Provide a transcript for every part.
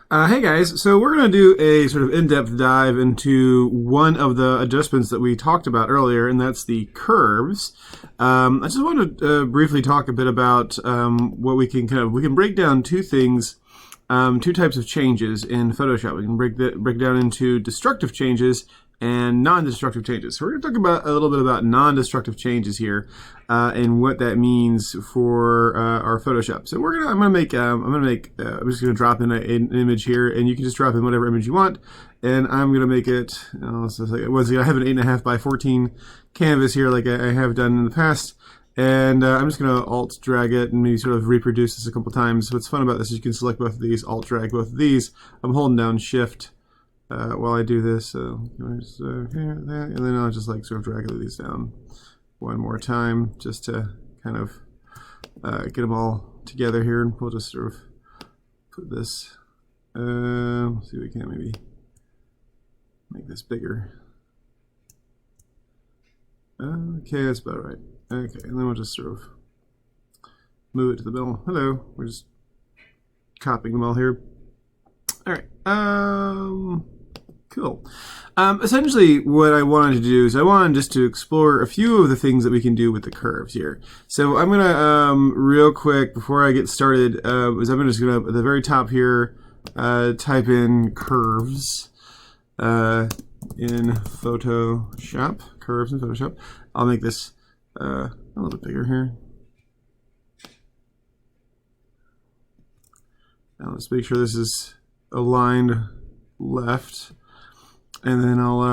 Hey guys, so we're going to do a sort of in-depth dive into one of the adjustments that we talked about earlier, and that's the curves. I just want to briefly talk a bit about what we can break down two things, two types of changes in Photoshop. We can break down into destructive changes and non-destructive changes. So we're going to talk about a little bit about non-destructive changes here, and what that means for our Photoshop. So I'm just gonna drop in an image here, and you can just drop in whatever image you want, and I'm gonna make it. I have an 8.5 by 14 canvas here, like I have done in the past. And I'm just going to Alt drag it and maybe sort of reproduce this a couple times. What's fun about this is you can select both of these, Alt drag both of these. I'm holding down Shift while I do this. So here, there, and then I'll just like sort of drag these down one more time just to kind of get them all together here. And we'll just sort of put this, let's see if we can maybe make this bigger. Okay, that's about right. Okay, and then we'll just sort of move it to the middle. Hello, we're just copying them all here. All right, cool. Essentially, what I wanted to do is I wanted just to explore a few of the things that we can do with the curves here. So I'm gonna real quick before I get started, I'm just gonna at the very top here type in curves in Photoshop. Curves in Photoshop. I'll make this a little bit bigger here. Now let's make sure this is aligned left, and then I'll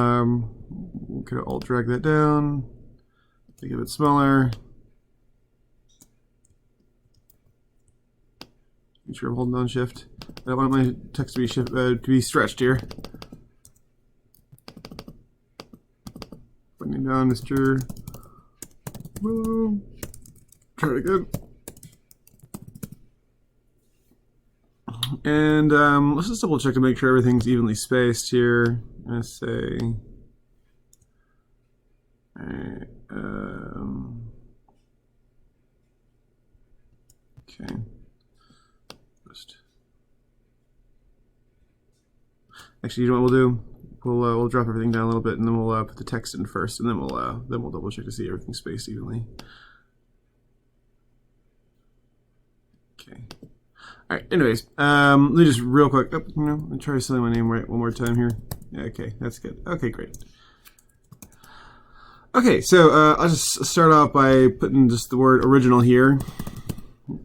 kind of Alt drag that down, make it a bit smaller. Make sure I'm holding down Shift. I don't want my text to be stretched here. Putting down Mr. Whoa. Try it again. And let's just double check to make sure everything's evenly spaced here. Let's say, okay. Actually, you know what we'll do? We'll drop everything down a little bit, and then we'll put the text in first, and then we'll double check to see everything's spaced evenly. Okay. All right. Anyways, let me just real quick. Let me try spelling my name right one more time here. Yeah, okay, that's good. Okay, great. Okay, so I'll just start off by putting just the word original here.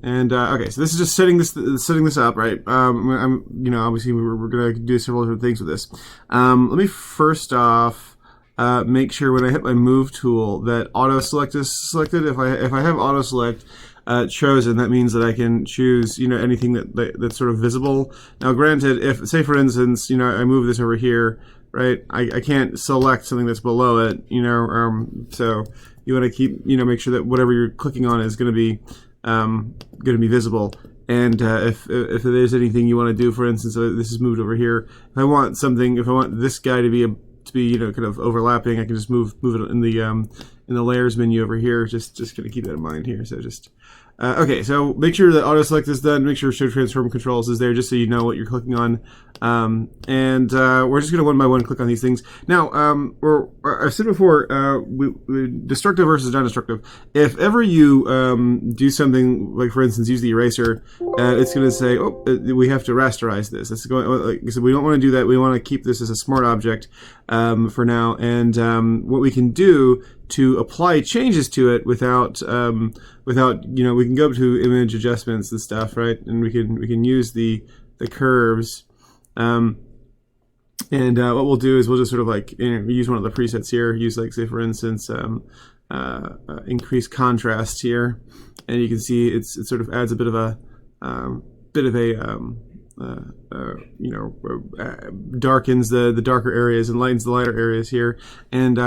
And okay, so this is just setting this up, right? Obviously we're gonna do several different things with this. Let me first off make sure when I hit my move tool that auto select is selected. If I have auto select chosen, that means that I can choose anything that's sort of visible. Now, granted, if say for instance I move this over here, right? I can't select something that's below it, so you want to keep make sure that whatever you're clicking on is going to be visible. And if there's anything you want to do, for instance, this is moved over here. If I want this guy to be kind of overlapping, I can just move it in the layers menu over here. Just kind of keep that in mind here. So just okay, so make sure that auto select is done. Make sure show transform controls is there, just so you know what you're clicking on. And we're just going to one by one click on these things. Now, I've said before, destructive versus non-destructive. If ever you do something like, for instance, use the eraser, it's going to say, oh, we have to rasterize this. It's going, like I said, we don't want to do that. We want to keep this as a smart object for now. And what we can do to apply changes to it without we can go up to image adjustments and stuff, right? And we can use the curves. And what we'll do is we'll just sort of like use one of the presets here. Use like, say for instance, increase contrast here, and you can see it sort of adds a bit of a darkens the darker areas and lightens the lighter areas here. And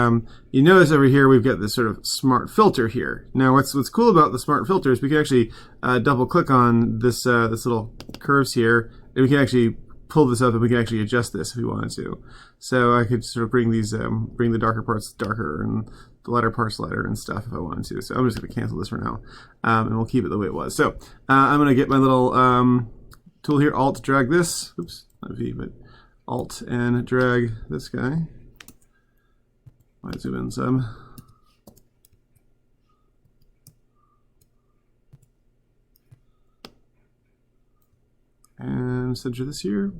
you notice over here we've got this sort of smart filter here. Now what's cool about the smart filter is we can actually double click on this little curves here, and we can actually pull this up, and we can actually adjust this if we wanted to. So I could sort of bring the darker parts darker and the lighter parts lighter and stuff if I wanted to. So I'm just going to cancel this for now, and we'll keep it the way it was. So I'm going to get my little tool here, Alt drag this. Oops, not V, but Alt and drag this guy. Might zoom in some. And center this here.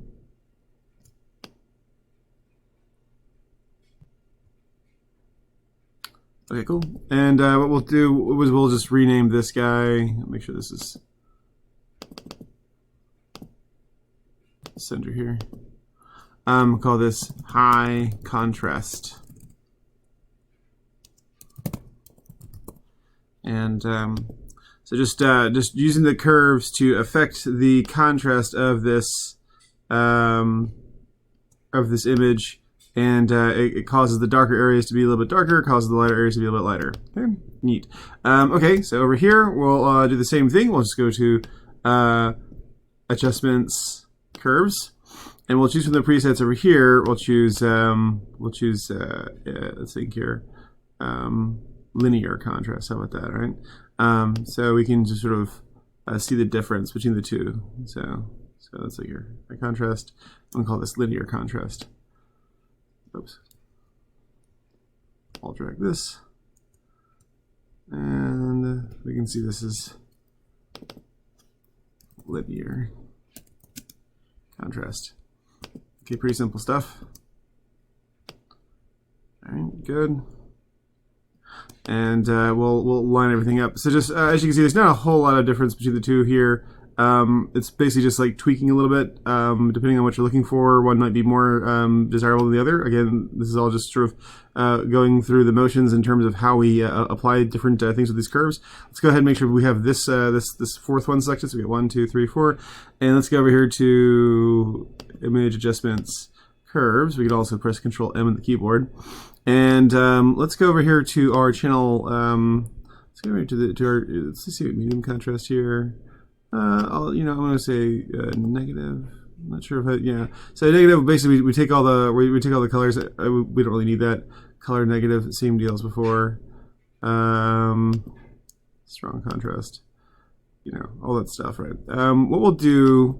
Okay, cool. And what we'll do is we'll just rename this guy. Make sure this is center here. Call this high contrast. And so just using the curves to affect the contrast of this image, and it causes the darker areas to be a little bit darker, causes the lighter areas to be a little bit lighter. Okay, neat. Okay, so over here we'll do the same thing. We'll just go to adjustments, curves, and we'll choose from the presets over here. We'll choose let's think here, linear contrast. How about that? Right. So we can just sort of see the difference between the two. So let's see here, a contrast. I'm gonna call this linear contrast. Oops. I'll drag this, and we can see this is linear contrast. Okay, pretty simple stuff. All right, good. And we'll line everything up. So just as you can see, there's not a whole lot of difference between the two here. It's basically just like tweaking a little bit, depending on what you're looking for. One might be more desirable than the other. Again, this is all just sort of going through the motions in terms of how we apply different things with these curves. Let's go ahead and make sure we have this this fourth one selected. So we got 1, 2, 3, 4, and let's go over here to image adjustments, curves. We can also press Control M on the keyboard, and let's go over here to our channel. Let's go over to our. Let's see medium contrast here. I'm going to say negative. I'm not sure if yeah. So negative, basically, we take all the colors. We don't really need that. Color negative, same deal as before. Strong contrast. All that stuff, right? What we'll do,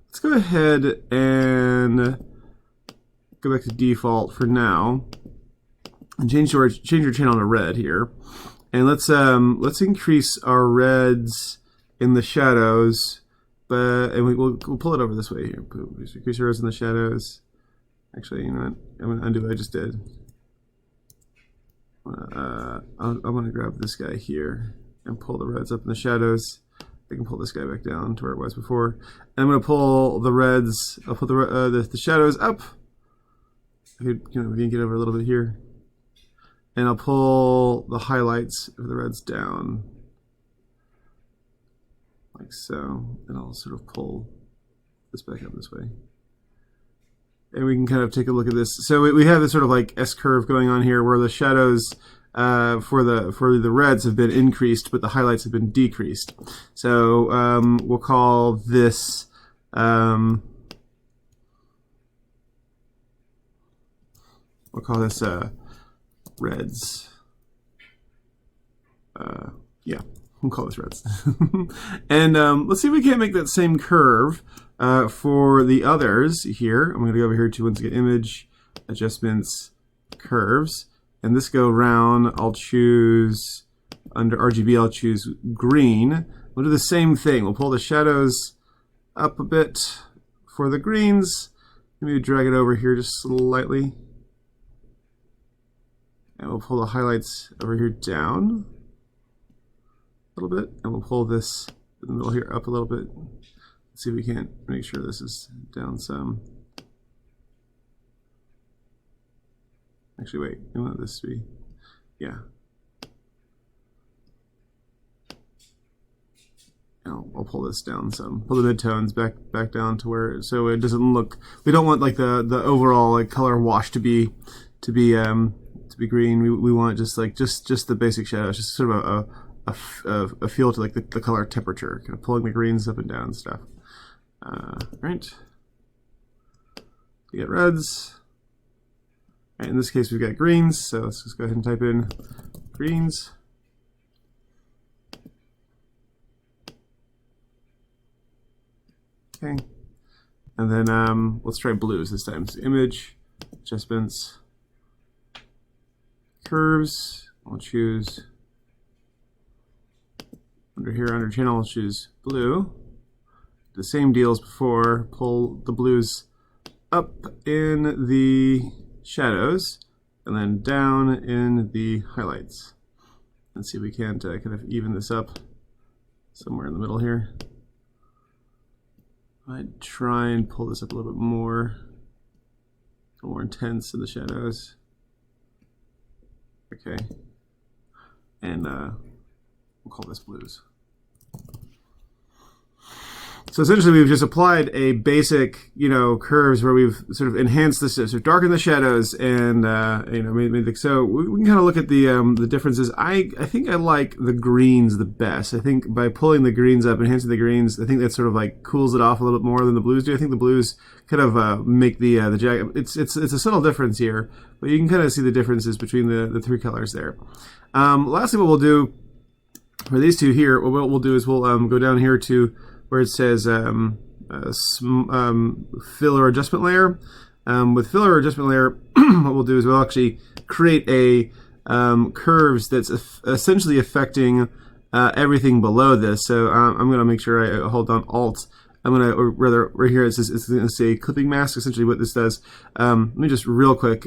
let's go ahead and go back to default for now, and change your channel to red here, and let's increase our reds in the shadows, and we'll pull it over this way here. Increase your reds in the shadows. Actually, you know what? I'm gonna undo what I just did. I want to grab this guy here and pull the reds up in the shadows. I can pull this guy back down to where it was before. And I'm gonna pull the reds. I'll put the shadows up. We can get over a little bit here, and I'll pull the highlights of the reds down. Like so, and I'll sort of pull this back up this way. And we can kind of take a look at this. So we have this sort of like S-curve going on here where the shadows for the reds have been increased, but the highlights have been decreased. So we'll call this reds. Yeah. We'll call this reds. And let's see if we can't make that same curve for the others here. I'm going to go over here to, once again, image, adjustments, curves. And this go round, I'll choose, under RGB, I'll choose green. We'll do the same thing. We'll pull the shadows up a bit for the greens. Maybe drag it over here just slightly. And we'll pull the highlights over here down a little bit, and we'll pull this in the middle here up a little bit. Let's see if we can't make sure this is down some. Actually, wait, I want this to be, yeah. I'll pull this down some. Pull the midtones back down to where, so it doesn't look. We don't want like the overall like color wash to be green. We want just the basic shadows, just sort of a feel to like the color temperature, kind of pulling the greens up and down and stuff. Right. We get reds. Right, in this case, we've got greens, so let's just go ahead and type in greens. Okay. And then let's try blues this time. So image, adjustments, curves. I'll choose under here, under channel, I'll choose blue. The same deal as before. Pull the blues up in the shadows and then down in the highlights. Let's see if we can't kind of even this up somewhere in the middle here. I'd try and pull this up a little bit more intense in the shadows. Okay, and we'll call this blues. So essentially, we've just applied a basic, curves where we've sort of enhanced this, so darkened the shadows, and made the, so we can kind of look at the differences. I think I like the greens the best. I think by pulling the greens up, enhancing the greens, I think that sort of like cools it off a little bit more than the blues do. I think the blues kind of make the jacket. It's a subtle difference here, but you can kind of see the differences between the three colors there. Lastly, what we'll do for these two here, what we'll do is we'll go down here to where it says fill or adjustment layer. With fill or adjustment layer, what we'll do is we'll actually create a curves that's essentially affecting everything below this. So I'm going to make sure I hold down Alt. I'm going to, or rather, right here it says it's going to say clipping mask. Essentially, what this does. Let me just real quick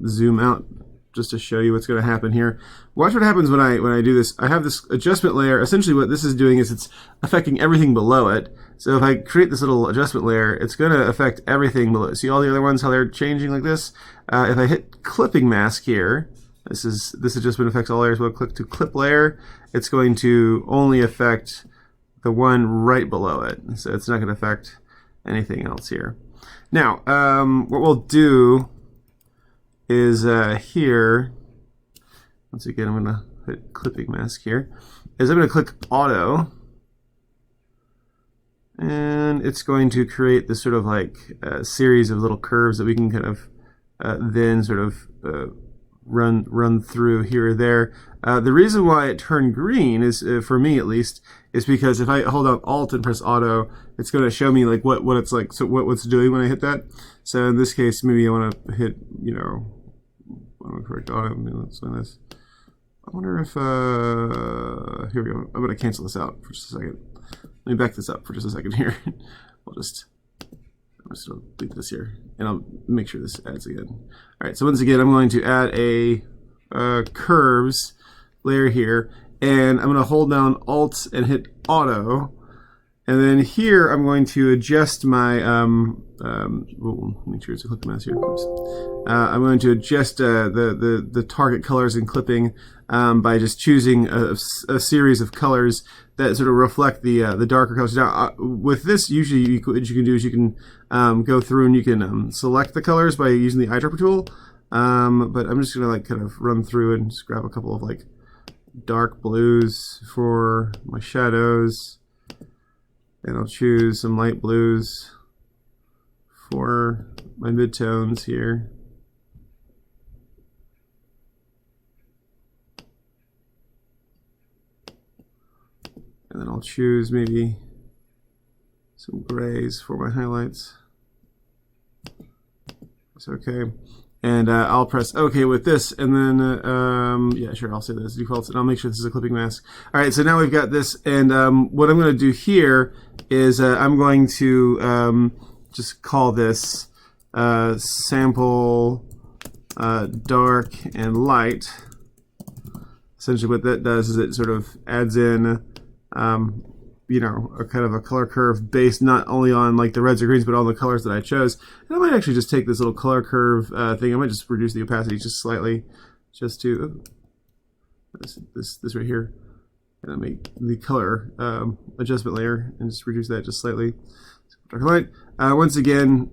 zoom out just to show you what's going to happen here. Watch what happens when I do this. I have this adjustment layer. Essentially what this is doing is it's affecting everything below it. So if I create this little adjustment layer, it's going to affect everything below. See all the other ones, how they're changing like this? If I hit clipping mask here, this adjustment affects all layers. We'll click to clip layer. It's going to only affect the one right below it. So it's not going to affect anything else here. Now, what we'll do is here, once again, I'm going to hit clipping mask here, is I'm going to click auto, and it's going to create this sort of like series of little curves that we can kind of then sort of run through here or there. The reason why it turned green is, for me at least, is because if I hold down Alt and press auto, it's going to show me like what it's like, so what's doing when I hit that. So in this case, maybe I want to hit, I'm going to correct auto. Let's do this. I wonder if, here we go. I'm going to cancel this out for just a second. Let me back this up for just a second here. I'm just delete this here, and I'll make sure this adds again. All right, so once again, I'm going to add a curves layer here, and I'm going to hold down Alt and hit auto, and then here I'm going to adjust my make sure it's a clipping mask here. I'm going to adjust the target colors and clipping by just choosing a series of colors that sort of reflect the darker colors. Now, with this, usually what you can do is you can go through and you can select the colors by using the eyedropper tool. But I'm just gonna like kind of run through and just grab a couple of like dark blues for my shadows, and I'll choose some light blues for my midtones here. And then I'll choose maybe some grays for my highlights. That's okay. And I'll press OK with this, and then, yeah, sure, I'll say this defaults, and I'll make sure this is a clipping mask. All right, so now we've got this, and what I'm going to do here is I'm going to just call this sample dark and light. Essentially what that does is it sort of adds in you know, a kind of a color curve based not only on like the reds or greens, but all the colors that I chose. And I might actually just take this little color curve thing. I might just reduce the opacity just slightly, just to this right here, and I make the color adjustment layer and just reduce that just slightly. Dark and light. Once again,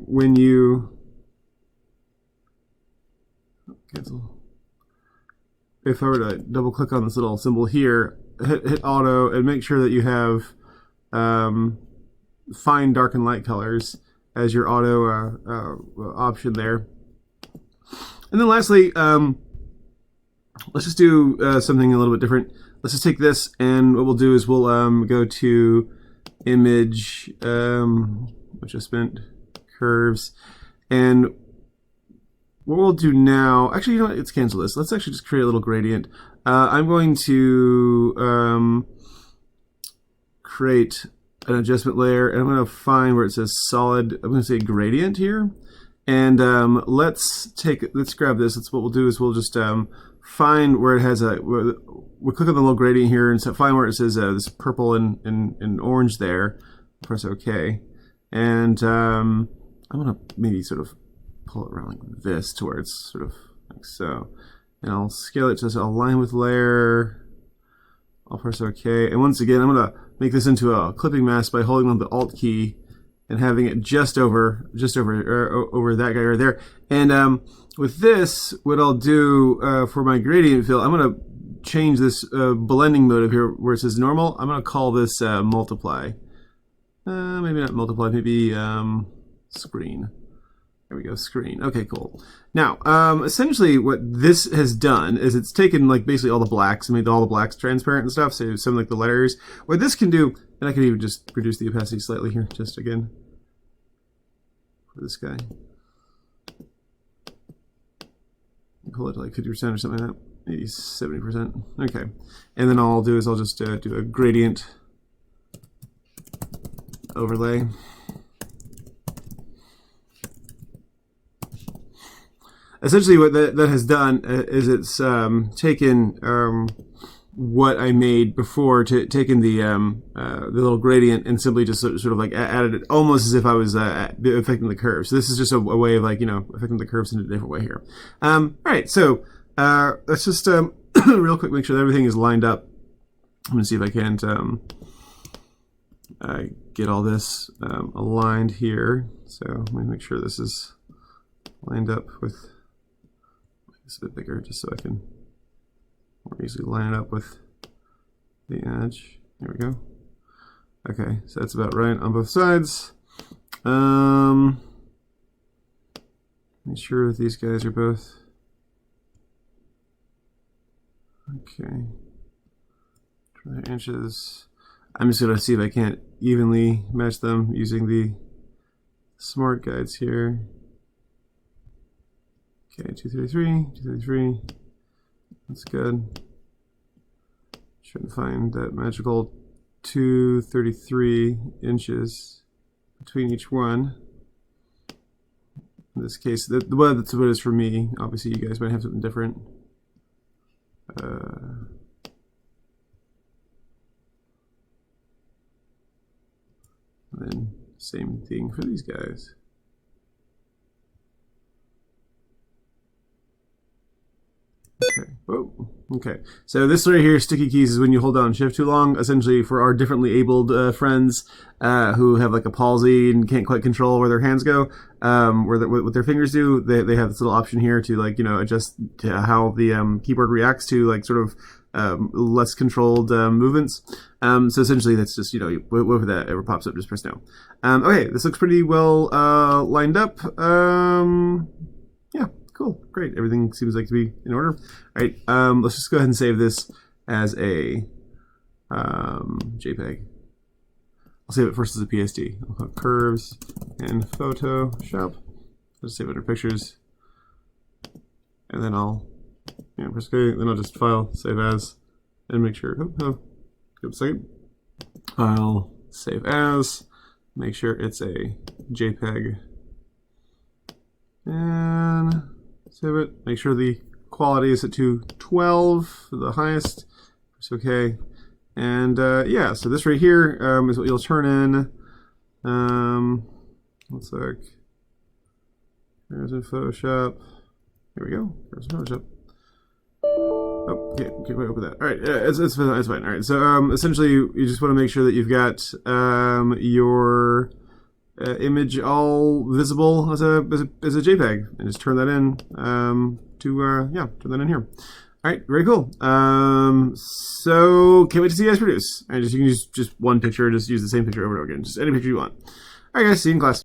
when you cancel, if I were to double click on this little symbol here, hit auto and make sure that you have fine dark and light colors as your auto option there. And then lastly, let's just do something a little bit different. Let's just take this, and what we'll do is we'll go to image, adjustment, curves, and what we'll do now, actually, you know what, let's cancel this. Let's actually just create a little gradient. I'm going to create an adjustment layer, and I'm going to find where it says solid. I'm going to say gradient here, and let's grab this. That's what we'll do is we'll just find where it has we'll click on the little gradient here and find where it says this purple and orange there. Press OK, and I'm going to maybe sort of pull it around like this to where it's sort of like so, and I'll scale it to align with layer. I'll press OK, and once again I'm going to make this into a clipping mask by holding on the Alt key and having it just over that guy right there. And with this, what I'll do for my gradient fill, I'm going to change this blending mode of here where it says normal. I'm going to call this multiply. Maybe not multiply, maybe screen. There we go, screen. Okay, cool. Now, essentially what this has done is it's taken like basically all the blacks and made all the blacks transparent and stuff, so some like the letters. What this can do, and I can even just reduce the opacity slightly here, just again, for this guy. Pull it to like 50% or something like that, maybe 70%. Okay, and then all I'll do is I'll just do a gradient overlay. Essentially what that has done is it's taken what I made before, taken the little gradient and simply just sort of like added it almost as if I was affecting the curves. So this is just a way of like, you know, affecting the curves in a different way here. All right, so let's just real quick make sure that everything is lined up. I'm going to see if I can't get all this aligned here. So let me make sure this is lined up with this a bit bigger just so I can more easily line it up with the edge. There we go. Okay, so that's about right on both sides. Make sure that these guys are both okay. Try their inches. I'm just gonna see if I can't evenly match them using the smart guides here. Okay, 233, 233. That's good. Trying to find that magical 233 inches between each one. In this case, that's what it is for me. Obviously, you guys might have something different. And then same thing for these guys. Okay. Whoa. Okay. So this right here, sticky keys, is when you hold down Shift too long. Essentially, for our differently abled friends who have like a palsy and can't quite control where their hands go, what their fingers do, they have this little option here to like, you know, adjust to how the keyboard reacts to like sort of less controlled movements. So essentially, that's just, you know, whenever that ever pops up, just press no. Okay, this looks pretty well lined up. Yeah. Cool, great. Everything seems like to be in order. All right, let's just go ahead and save this as a JPEG. I'll save it first as a PSD. I'll put curves and Photoshop. Just save it under pictures, and then I'll press OK. Then I'll just file, save as, and make sure. Give a second. File, save as. Make sure it's a JPEG, and save it. Make sure the quality is at 212 for the highest. It's okay. And yeah, so this right here is what you'll turn in. Looks like there's a Photoshop. Here we go. There's Photoshop. Oh, can't quite open that. All right, it's fine. All right, so essentially, you just want to make sure that you've got your image all visible as a JPEG, and just turn that in turn that in here. All right, very cool. So can't wait to see you guys produce. And you can use just one picture, just use the same picture over and over again, just any picture you want. All right, guys, see you in class.